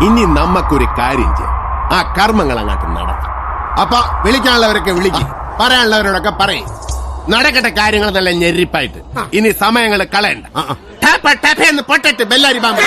ഇനി നമ്മക്കൊരു കാര്യം ചെയ്യാം, ആ കർമ്മങ്ങൾ അങ്ങോട്ട് നടത്താം. അപ്പൊ വിളിക്കാനുള്ളവരൊക്കെ വിളിക്കും, പറയാനുള്ളവരോടൊക്കെ പറയും. നടക്കട്ടെ കാര്യങ്ങൾ നല്ല ഞെരിപ്പായിട്ട്. ഇനി സമയങ്ങൾ കളയണ്ട. ടാപ്പ ടാപ്പ എന്ന് പൊട്ടിട്ട് ബെല്ലാരി ബാമ്പ്.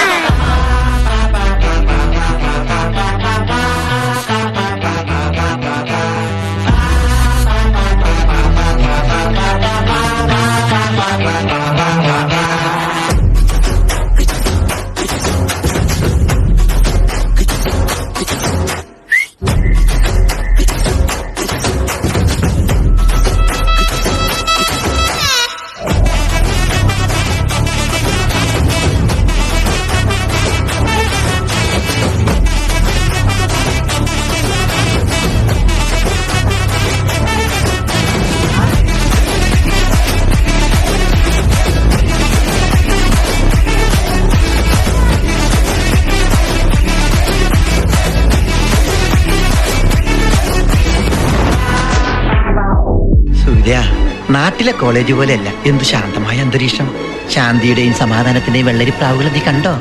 നാട്ടിലെ കോളേജ് പോലെയല്ല, എന്തു ശാന്തമായ അന്തരീക്ഷം. ശാന്തിയുടെയും സമാധാനത്തിന്റെയും വെള്ളരി പ്രാവുകൾ നീ കണ്ടോ?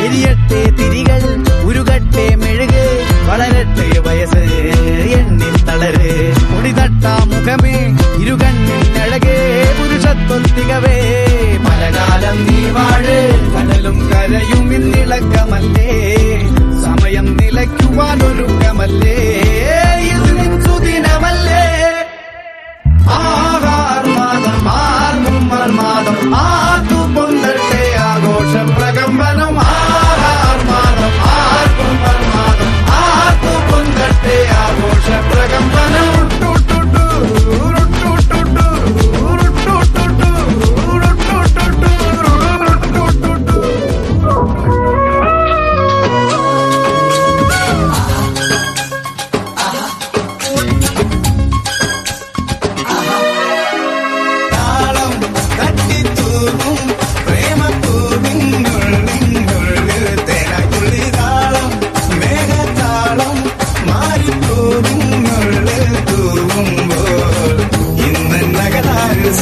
എരിയട്ടെ തിരികൾ, ഉരുകട്ടെ മെഴുക്, വളരട്ടെ വയസ്സ് എണ്ണിൽ തളര്, പൊടിതട്ട മുഖമേ ഇരുകണ്ണിൽ അഴകേ, പുരുഷത്വത്തികവേ പലകാലം നീ വാഴ്, കടലും കരയും ഇന്നിളക്കമല്ലേ, സമയം നിലയ്ക്കുവാനൊരുക്കമല്ലേ, ഇത് നിൻ സുദിനമല്ലേ. ആഹാർമാദം ആർക്കും മർമാദം ആർക്കു പൊന്തട്ടെ ആഘോഷ പ്രകമ്പനം. ആഹാർമാദം ആർക്കും മർമാദം ആർക്കു പൊന്തട്ടെ ആഘോഷ പ്രകമ്പനം.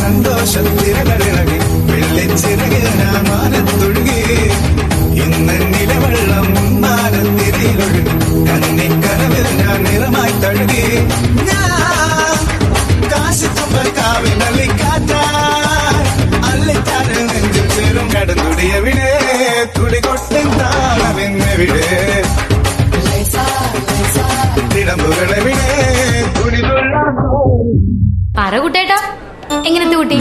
സന്തോഷത്തിരകളിളകി വെള്ളിച്ചിറകിനാമാനത്തൊഴുകി, ഇന്ന് നിലവെള്ളം മാനത്തിരയിലൊഴുകി, കന്നിക്കനവിൽ ഞാൻ നിറമായി തഴുകി. ഞാൻ കാശിത്തുമ്പൽ കാവിൽ അല്ലിക്കാറ്റ് നെഞ്ചിൽ ചേരും കടന്നുടിയവിടെ, തുളികൊട്ടൻ താളമെന്നെവിടെ, തിടമ്പുകളെവിടെ തുണിതുള്ള കുട്ടേട്ടാ. എങ്ങനത്തെ കുട്ടി?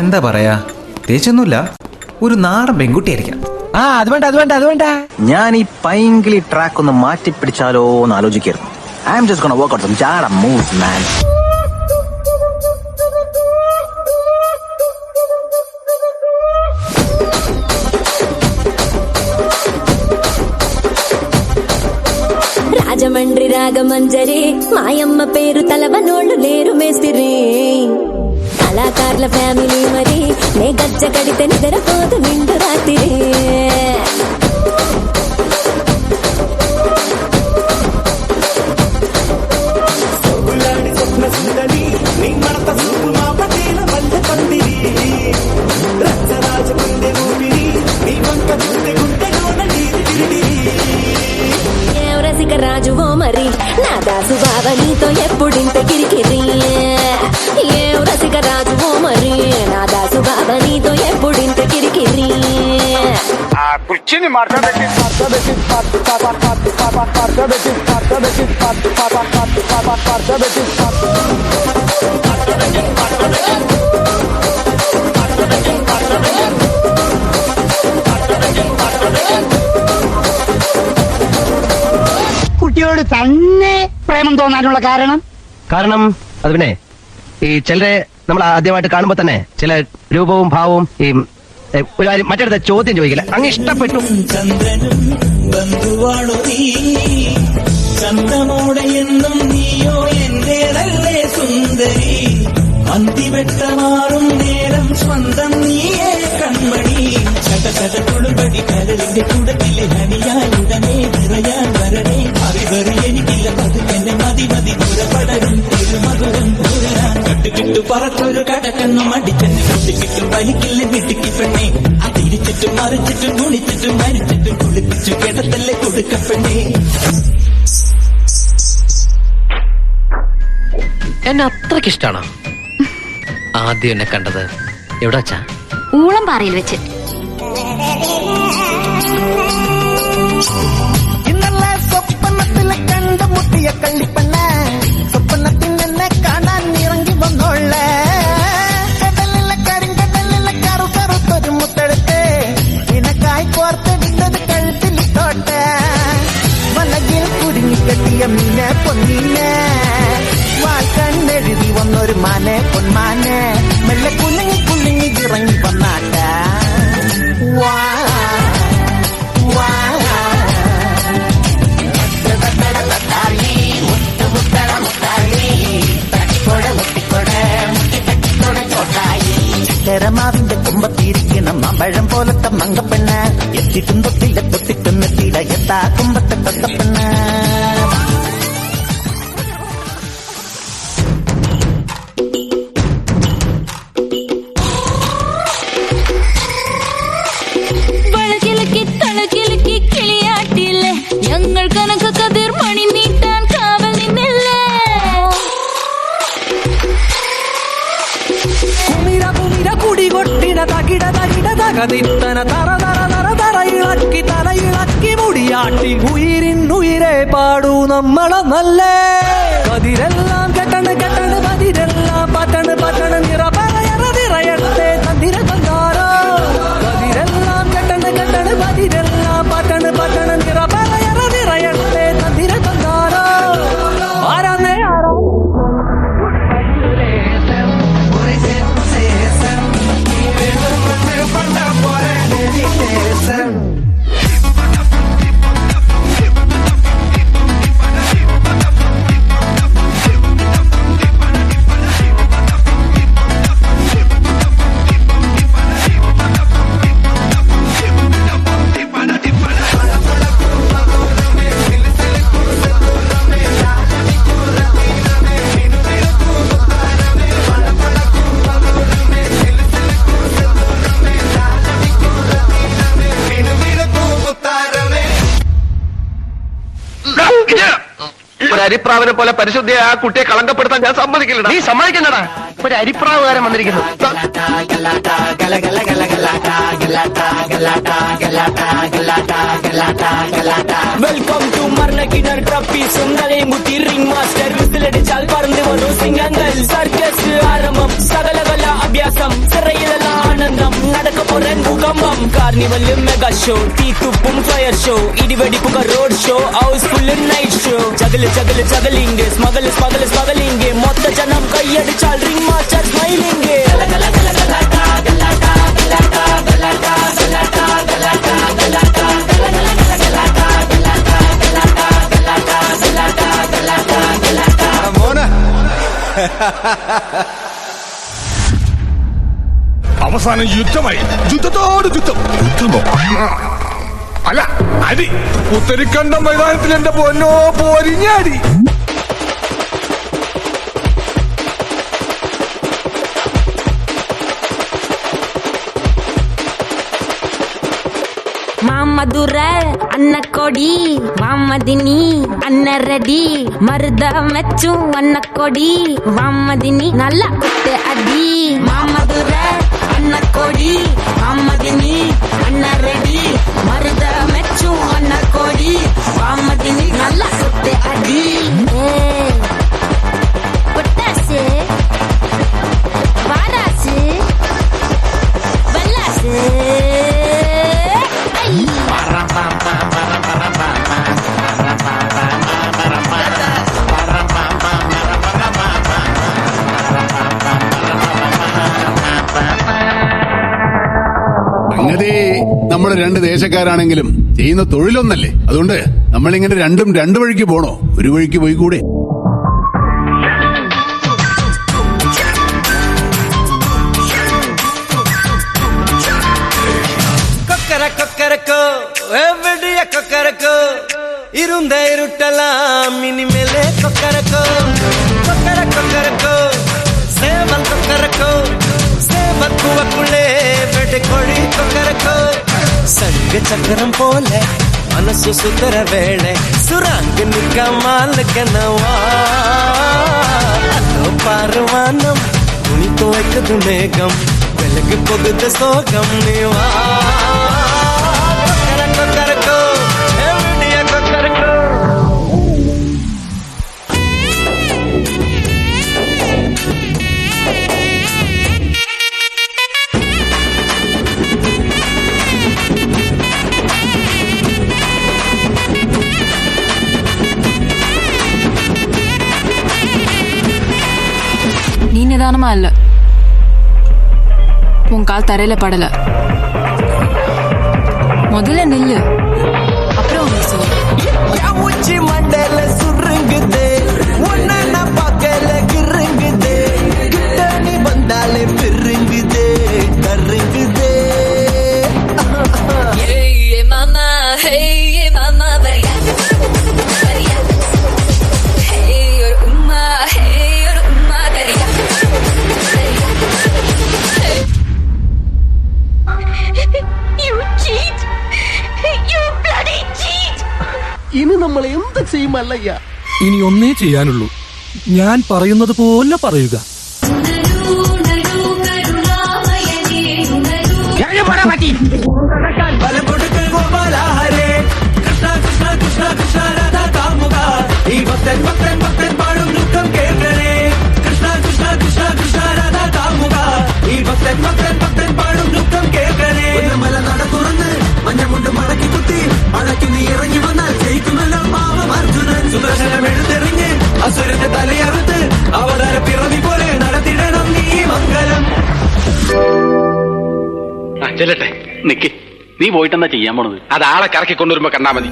എന്താ പറയാ, തേച്ചൊന്നുമില്ല, ഒരു നാടൻ പെൺകുട്ടിയായിരിക്കാം. അത് വേണ്ട. ഞാൻ ഈ പൈങ്കിളി ട്രാക്ക് ഒന്ന് മാറ്റിപ്പിടിച്ചാലോ എന്ന് ആലോചിക്കായിരുന്നു. I am just gonna work out some ജാഡ മൂവ്സ് മാൻ. రాజమండ్రి రాగమంజరి మాయమ్మ పేరు తలవనోళ్ళు లేరు మేస్తిరి, కళాకారుల ఫ్యామిలీ మరి నే గజ్జ కడితే నిద్రపోదు నిండు రాత్రి. రసిక రాజువో మరి నా దాసు బావ నీతో ఎప్పుడింత కిరికిరి, ఏం రసిక రాజువో మరి నా దాసు బావ నీతో ఎప్పుడింత కిరికిరి. కుర్చీని మార్చబెట్టి കുട്ടിയോട് തന്നെ പ്രേമം തോന്നാനുള്ള കാരണം അത് പിന്നെ ഈ ചിലരെ നമ്മൾ ആദ്യമായിട്ട് കാണുമ്പോ തന്നെ ചില രൂപവും ഭാവവും ഈ ഒരു കാര്യം മറ്റടുത്ത ചോദ്യം ചോദിക്കില്ല, അങ്ങ് ഇഷ്ടപ്പെട്ടു. ചന്ദ്രനും ബന്ധുവാണു നീ, ചന്ദ്രമോടെ എന്നും നീയോ എന്റേതല്ലേ സുന്ദരി, അന്തിവെട്ടമാറും നേരം സ്വന്തം നീയേ കൺമണി, ചട്ട തുളുപടി കരളിന്റെ കൂടത്തിലെ ഹനിയാലുടനെ നിറയാൻ വരണേ, അറിവറി എനിക്കില്ല പതുക്കെന്നെ മതി പുറപ്പെടരും തിരുമധുരം കട്ടുകിട്ടു പറക്കൊരു കടക്കണ്ണും അടിച്ചെന്ന് കുട്ടിക്കിട്ടും വലിക്കില്ല വീട്ടിക്ക് പെണ്ണെ അതിരിച്ചിട്ടും മറിച്ചിട്ടും കുളിച്ചിട്ടും മരിച്ചിട്ടും കുളിപ്പിച്ചു കിടത്തല്ലേ കൊടുക്കപ്പെണ്ണേ. എന്നെ അത്രക്ക് ഇഷ്ടാണോ? ആദ്യം എന്നെ കണ്ടത് എവിടെ വെച്ചാ? ഊളം പാറയിൽ വെച്ച്. ഇന്നലെ സ്വപ്നത്തിലെ കണ്ടുമുട്ടിയ കള്ളിപ്പണ്ണ സ്വപ്നത്തിൽ നിന്നെ കാണാൻ ഇറങ്ങി വന്നോളെ കടലിലെ കരിങ്കടലിലെ കറുത്തൊരു മുത്തെടുത്ത് നിനക്കായി കോർത്തെടുത്തത് കഴുത്തിലിട്ടോട്ടെ വലകിൽ കുടുങ്ങിക്കെട്ടിയ മീനെ പൊന്നീനെ വാൽക്കണ്ണെഴുതി വന്നൊരു മാനെ പൊന്മാനെ മെല്ലെ കുലുങ്ങി കുലുങ്ങി ഇറങ്ങി വന്നാട്ട വാ വാ. തെരമാവിന്റെ കുമ്പത്തിരിക്കണം മമ്പഴം പോലത്തെ മങ്കപ്പെണ്ണ് എത്തിട്ടും തൊട്ടില്ല തൊട്ടിട്ടും നെത്തിയില്ല എത്താ കുമ്പത്തെ തൊട്ടപ്പെണ്ണ്. വളകിളക്കി തളകിളക്കി കിളിയാട്ടില്ലേ ഞങ്ങൾ കനക കതിർ മണി നീട്ടാൻ കാവൽ നിന്നില്ലേ. കുമിര കുമിര കുടി കൊട്ടിന തകിട തകിട തകതിത്തന തറ തറ തറ തറ ഇളക്കി തല ഇളക്കി മുടിയാട്ടി ഉയിരിനുയിരെ പാടൂ നമ്മളെ നല്ലേ കതിരെല്ലാം കെട്ടണ് കെട്ടണ് പതിരെല്ലാം പട്ടണ് പട്ടണ് നിറ പറയറ നിറയട്ടെ തന്തിര തന്താരോ കതിരെല്ലാം കെട്ടണ് കെട്ടണ് പതിരെല്ലാം പട്ടണ് പട്ടണ് നിറ പറയറ നിറയട്ടെ തന്തിര തന്താരോ ആരാന്നേ ആരാ. ഒരു അരിപ്രാവിനെ പോലെ പരിശുദ്ധിയെ ആ കുട്ടിയെ കളങ്കപ്പെടുത്താൻ ഞാൻ സമ്മതിക്കില്ല. നീ സമ്മതിക്കണ്ടടാ. ഒരു അരിപ്രാവുകാരൻ വന്നിരിക്കുന്നു. Welcome to മർണക്കിണർ ട്രപ്പി സുന്ദരേ Muthi ring master വിസിലടിച്ചാൽ പറന്നു വരും സിംഗങ്ങൾ സർക്കസ് ആരംഭം സകലകല അഭ്യാസം ചിറയിലല്ല ആനന്ദം നടക്കപ്പോറൻ ഭൂകമ്പം കാർണിവല് മെഗാ ഷോ തീത്തുപ്പും ഫയർ ഷോ ഇടിവെടിപ്പുക road show housefull night show juggle juggle juggling smuggle smuggle smuggling മൊത്ത ജനം കൈയടിച്ചാൽ റിംഗ് മാസ്റ്റർ സ്മൈലിംഗ്. അവസാനം യുദ്ധമായി. യുദ്ധത്തോട് യുദ്ധം. യുദ്ധമോ? അല്ല, അടി. ഉത്തരിക്കണ്ട മൈതാനത്തിൽ എന്റെ പൊന്നോ പോരിഞ്ഞടി. ಮಾಮದುರ ಅನ್ನ ಕೊಡಿ ವಾಮದಿನಿ ಅನ್ನ ರೆಡಿ ಮರುದ ಮೆಚ್ಚು ಅನ್ನ ಕೊಡಿ ವಾಮದಿನಿ ನಲ್ಲ ಕುತ್ತೆ ಅಡಿ ಮಾಮದುರ ಅನ್ನ ಕೊಡಿ ವಾಮದಿನಿ ಅನ್ನ ರೆಡಿ ಮರುದ ಮೆಚ್ಚು ಅನ್ನ ಕೊಡಿ ವಾಮದಿನಿ ನಲ್ಲ ಕುತ್ತೆ ಅಡಿ ಪಟಾಸೆ ಬಾರಾಸೆ ಬಲ್ಲಾಸೆ സംഗതി നമ്മുടെ രണ്ട് ദേശക്കാരാണെങ്കിലും ചെയ്യുന്ന തൊഴിലൊന്നല്ലേ. അതുകൊണ്ട് നമ്മളിങ്ങനെ രണ്ടും രണ്ടു വഴിക്ക് പോണോ? ഒരു വഴിക്ക് പോയി കൂടെ? കൊക്കരക്കോ എവിടെയ കൊക്കരക്കോ ഇരുണ്ട ഇരുട്ടലാം ഇനിമേലെ കൊക്കരക്കോ കൊക്കരക്കോ സേവൽ കൊക്കര മക്കുവക്കുള്ളേ വെടിക്കൊഴി കൊക്കരക്കോ സംഘ ചക്രം പോലെ മനസ്സു സുന്ദര വേളെ സുറാങ്ക് നിക്കമാലക്കനവാ പാറുവാനം തുണി തുവയ്ക്കതു മേഘം വെലക്ക് പൊകുത സോകം നീവാ കൊക്കരക്കോ എവിടെയ കൊക്കരക്കോ நீ நிதானமா இல்ல, உன் கால் தரையில படல. முதல்ல நில்லு, அப்புறம் உன்னை சொல்லு. உச்சி மண்டல சுருங்குதே ஒன்னு நான் பார்க்கல கிருங்குதே கிட்ட நீ வந்தாலே பெருங்குதே கருங்குதே Hey mama, hey mama, varia, varia. Hey or umma, varia, varia. You cheat! You bloody cheat! ഇനി നമ്മൾ എന്ത് ചെയ്യും അല്ലയ്യ? ഇനി ഒന്നേ ചെയ്യാനുള്ളൂ, ഞാൻ പറയുന്നത് പോലെ പറയുക. ബലം കൊടുക്കൽ ഗോപാലഹരേ കൃഷ്ണ കൃഷ്ണ കൃഷ്ണ കൃഷ്ണ രാധാ കാമുക ഈ ഭക്തൻ ഭക്തൻ ഭക്തൻ പാടും ദുഃഖം കേൾക്കണേ കൃഷ്ണ കൃഷ്ണ കൃഷ്ണ കൃഷ്ണ രാധാ കാമുക ഈ ഭക്തൻ ഭക്തൻ ഭക്തൻ പാടും ദുഃഖം കേൾക്കണേ മല നട തുറന്ന് മഞ്ഞമുണ്ട് മടക്കി കുത്തി മടക്കി നീ ഇറങ്ങി വന്നാൽ ജയിക്കുമല്ലോ പാവം അർജുനൻ സുദർശനം എഴുതെറിഞ്ഞ് അസുരന്റെ തലയറുത്ത് അവതാര പിറവി പോലെ നടത്തിടണം നീ മംഗലം. ചെല്ലട്ടെ, നിക്ക്. നീ പോയിട്ടെന്താ ചെയ്യാൻ പോണത്? അത് ആളെ കറക്കി കൊണ്ടുവരുമ്പോ കണ്ടാ മതി.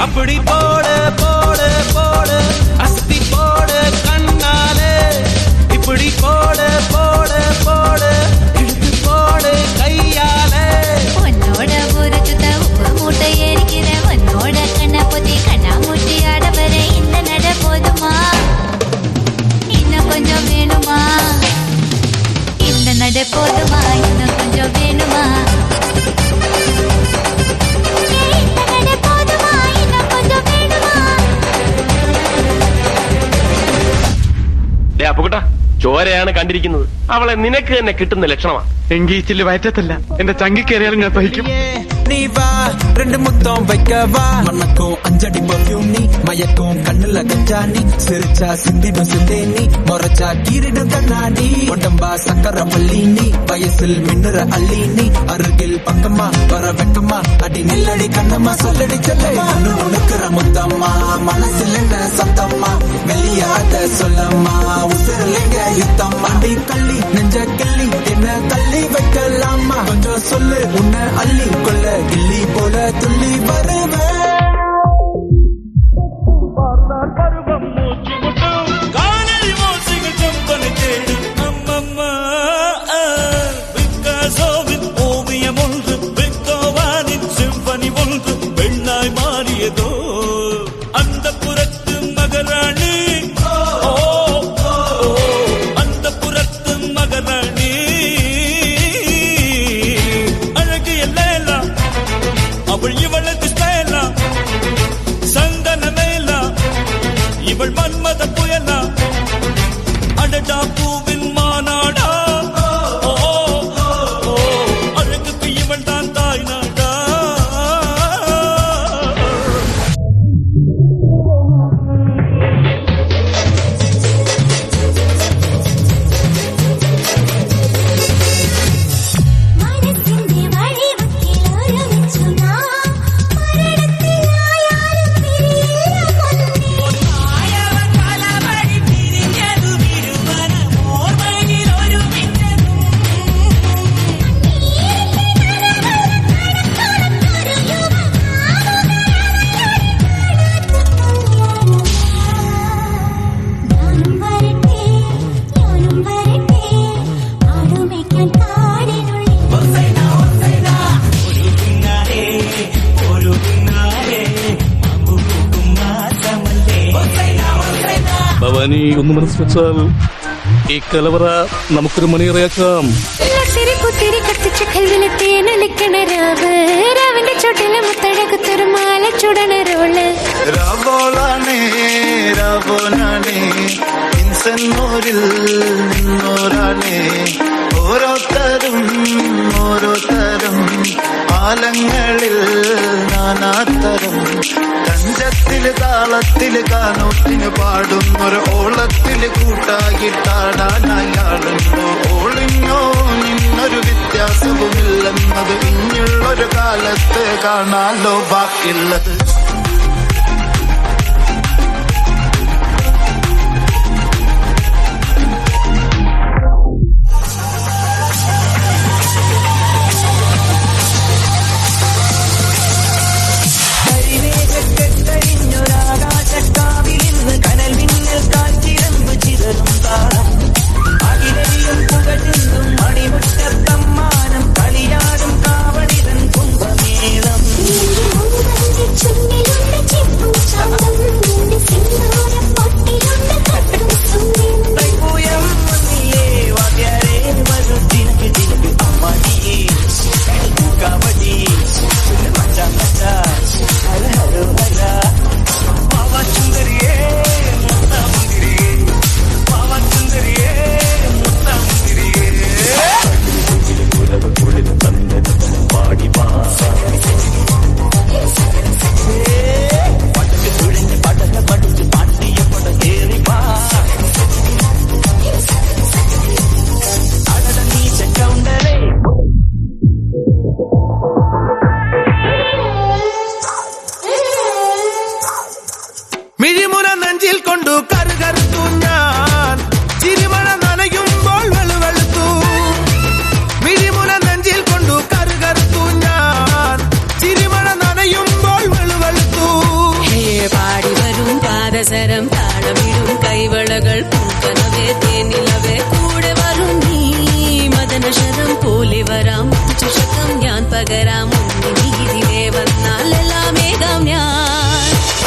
அப்படி போடு போடு போடு அஸ்தி போடு கண்ணாலே இப்படி போடு போடு போடு இழுத்து போடு கையாலே உன்னோட ஒரு சுத்த உப்பு மூட்டை ஏறிக்கிற உன்னோட கண்ண பொத்தி கண்ணா மூட்டி ஆட வர இந்த நட போதுமா? இன்னும் கொஞ்சம் வேணுமா? இந்த நட போதுமா? இன்னும் கொஞ்சம் வேணுமா? അപ്പുകുട്ട, ചോരയാണ് കണ്ടിരിക്കുന്നത്. അവളെ നിനക്ക് തന്നെ കിട്ടുന്ന ലക്ഷണമാ. എങ്കിൽ ചില്ല് വയറ്റത്തല്ല, എന്റെ ചങ്കിക്കേറിയാലും ഞാൻ സഹിക്കും. நீ வா ரெண்டு முத்தம் வைக்கவா மணக்கும் அஞ்சடி பர்ஃபியூம் நீ மயக்கும் கண்ணுல கஞ்சா நீ சிரிச்சா சிந்திடும் சிந்தே நீ முறைச்சா கீரிடும் கண்ணாடி உடம்பா சக்கர பள்ளி நீ வயசில் மின்னுற அள்ளி நீ அருகில் பக்கமா வர வெக்கமா அடி நில்லடி கண்ணம்மா சொல்லடி செல்லமா உனக்குற முத்தம்மா மனசில் என்ன சத்தம்மா வெளியாத சொல்லம்மா உசிரலிங்க யுத்தம் அடி கள்ளி நெஞ்ச கிள்ளி என்ன தள்ளி வைக்கலாமா கொஞ்சம் சொல்லு உன்னை அள்ளி கொள்ள கிள்ளி போல துள்ளி வருவேன். பருவம் மூச்சு முட்டும் காணல் மோசிகள் செம்பனை தேடும் அம்மம்மா விக்காசோவின் ஓவியம் ஒன்று விக்கோவானின் சிம்பனி ஒன்று பெண்ணாய் மாறியதோ அந்த புறத்து மகராணி அந்த ഒന്ന് മനസ്സ് വെച്ചാൽ ഈ കലവറ നമുക്കൊരു മണിയറയാക്കാം. കത്തിച്ച കൽവിലെ തേനൊലിക്കണ രാവ് രാവിന്റെ ചുട്ടിലെ മുത്തഴകത്തൊരു മാല ചുടണ റോള് രാവോളാണേ രാവോനാണേ ഇൻസന്നൂരിൽ നിന്നോരാണേ ഓരോരുത്തരും ഓരോരുത്തരും ആലങ്ങളിൽ നാനാത്തരം കഞ്ചത്തില് താളത്തില് കാനോത്തിന് പാടുന്നൊരു ഓളത്തില് കൂട്ടാകിട്ടാടാനയാളുണ്ടോ ഓളിഞ്ഞോ നിന്നൊരു വ്യത്യാസവുമില്ലെന്നത് ഇനിയുള്ളൊരു കാലത്ത് കാണാലോ ബാക്കിയുള്ളത്. കനൽ മിന്നൽ കാറ്റിരമ്പ് ചിതറും താളം അകിലയും പുകഴുന്നും മണിമുറ്റത്തമ്മാനം കളിയാടും കാവടിതൻ കുംഭമേളം തൈപ്പൂയം വന്നില്ലേ വാദ്യാരേ വരൂ ദിനക്ക് ദിനക്ക് അമ്മാടിയേ കബഡി മച്ചാ മച്ചാ ഹര ഹരോ ഹര പാവാ സുന്ദരിയേ മുത്തമുന്തിരിയേ പാവാ സുന്ദരിയേ മുത്തമുന്തിരിയേ പാടി പാ പടക്ക് തുഴഞ്ഞ് പടക പഠിച്ച് പാട്ടിയ പട ഏറി പാ അടട നീച്ച കൗണ്ടരേ മിഴിമുന നെഞ്ചിൽ കൊണ്ടു കറുകറുത്തു ഞാൻ ചിരിമണ നനയുമ്പോൾ വെളുവെളുത്തു മിഴിമുന നെഞ്ചിൽ കൊണ്ടു കറുകറുത്തു ഞാൻ ചിരിമണ നനയുമ്പോൾ വെളുവെളുത്തു പാടി വരും പാദസരം താളമിടും കൈവളകൾ പൂക്കനവേ തേനിലവേ കൂടെ വരും നീ മദനശരം പോലെ വരാം ചുഷകം ഞാൻ പകരാം നീതിലേ വന്നാൽ എല്ലാം ഏകാം ഞാൻ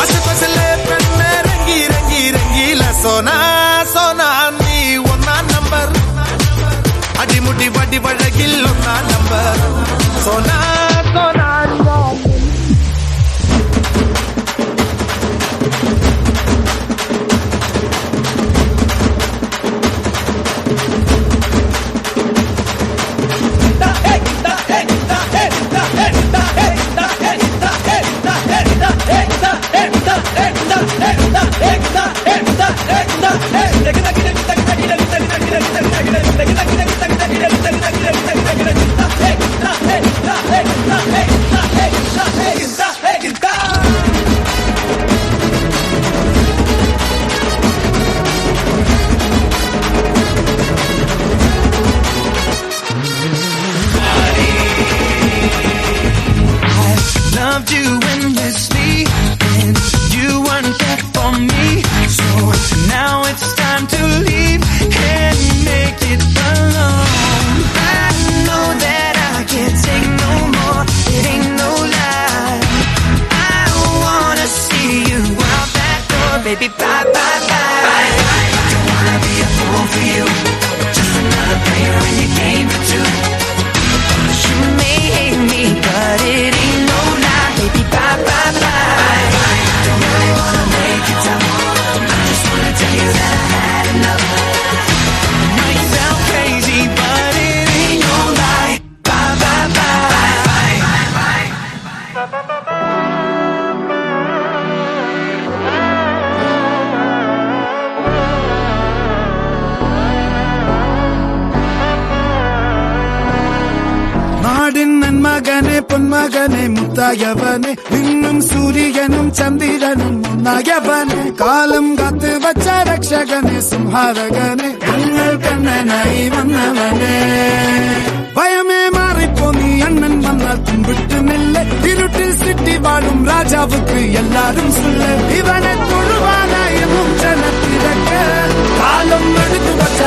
അസപസലെ പെണ്ണെ രംഗി രംഗി രംഗീല സോനാ സോനാ നീ ഒന്നാം നമ്പർ അടിമുടി വടി വഴകിൽ ഒന്നാം number Sona Sona loved you endlessly and you weren't there for me, so now it's time to leave and make it alone. I know that I can't take no more, it ain't no lie. I wanna see you out that door, baby, bye bye bye. Don't wanna be a fool for you, just another player in your game for two. You may hate me, but it ain't no lie, baby, bye, bye, bye. Don't really wanna make it tough, I just wanna tell you that I had enough. Might sound crazy, but it ain't no lie, bye, bye, bye, bye, bye, നാടിൻ നന്മകനെ പൊന്മകനെ മുത്തായവനെ നിന്നും സൂര്യനും ചന്ദ്രനും ഒന്നായവനെ കാലം കാത്ത് വച്ച രക്ഷകനെ സംഹാരകനെ ഞങ്ങൾ കണ്ണനായി വന്നവനെ ഭയമേ മാറിപ്പോ നീ അണ്ണൻ വന്നാൽ കുമ്പിട്ടുമില്ല ഇരുട്ടിൽ സിറ്റി വാഴും രാജാവുക്ക് എല്ലാരും സുല്ല ഇവനെ തൊഴുവാനായി ജനത്തിരക്ക് കാലം എടുത്തു വച്ച